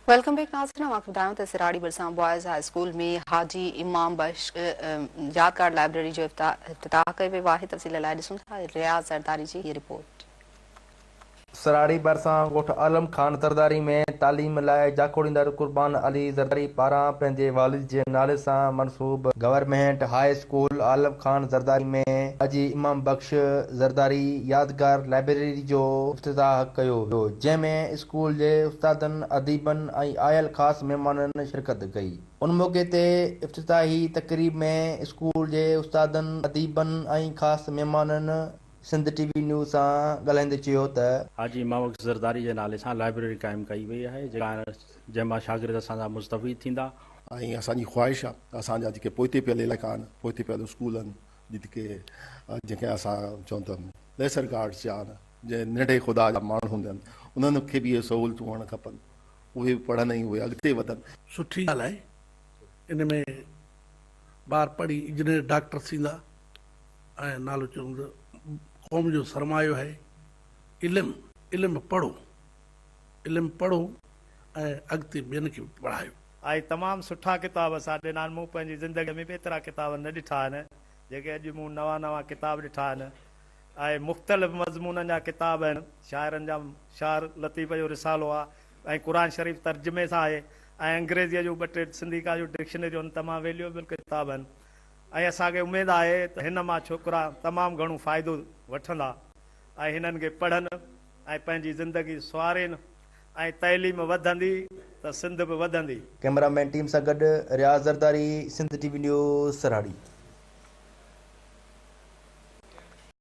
Welcome back नाज़रीन। हम आपको बताऊं तो सिराड़ी बरसां बॉयज़ हाई स्कूल में हाजी इमाम बख्श यादगार लाइब्रेरी जो इफ्तिताह कई वे वाहिद तफ़सील लाइ ॾिसूं था रियाज़ ज़रदारी जी ये रिपोर्ट। सराड़ी बरसां ॻोठ आलम खान ज़रदारी में तालीम लाइ जाकोड़ींदड़ कुर्बान अली ज़रदारी पारां पंहिंजे वालिद जे नाले सां मनसूब गवर्नमेंट हाई स्कूल आलम खान ज़रदारी में हाजी इमाम बख्श ज़रदारी यादगार लाइब्रेरी जो इफ्तिताह कयो वियो, जंहिंमें स्कूल जे उस्तादनि अदीबनि ऐं आयल ख़ासि महिमाननि शिरकत कई। उन मौक़े ते इफ्तिताही तक़रीब में स्कूल जे उस्तादनि अदीबनि ऐं ख़ासि महिमाननि सिंध टीवी न्यूज़ सां ॻाल्हाईंदे चयो त हाजी इमाम बख्श ज़रदारी जे नाले सां लाइब्रेरी क़ाइमु कई वई आहे जंहिंमां शागिर्द असांजा मुस्तफ़ीद थींदा ऐं असांजी ख़्वाहिश आहे असांजा जेके पोइते पियल इलाइक़ा आहिनि पोइते पियल स्कूल आहिनि जेके जंहिंखे असां चऊं था लेसर गार्ड्स जा आहिनि जंहिं नंढे ख़ुदा जा माण्हू हूंदा आहिनि उन्हनि खे बि इहे सहूलियतूं हुअणु खपनि, उहे बि पढ़नि ऐं उहे अॻिते वधनि। सुठी ॻाल्हि आहे, इन में ॿार पढ़ी इंजीनियर डॉक्टर थींदा ऐं नालो चवंदो क़ौम जो सरमायो आहे। इल्मु पढ़ो ऐं अॻिते ॿियनि खे पढ़ायो। ऐं तमामु सुठा किताब असां ॾिना आहिनि। मूं पंहिंजी ज़िंदगी में बि एतिरा किताब न ॾिठा आहिनि जेके अॼु मूं नवां किताब ॾिठा आहिनि। ऐं मुख़्तलिफ़ मज़मूननि जा किताब आहिनि, शाइरनि जा शार लतीफ़ जो रिसालो आहे ऐं क़ुर शरीफ़ तर्जुमे सां आहे ऐं अंग्रेज़ीअ जो ॿ टे सिंधिका जो डिक्शनरी आहिनि, तमामु वैल्यूएबल किताब आहिनि। ऐं असांखे उमेदु आहे त हिन मां छोकिरा तमामु घणो फ़ाइदो वठंदा ऐं हिननि खे पढ़नि ऐं पंहिंजी ज़िंदगी सुवारनि ऐं तइलीम वधंदी त सिंध बि वधंदी। कैमरामैन टीम सां गॾु रियाज़ ज़रदारी, सिंध टीवी न्यूज़, सराड़ी।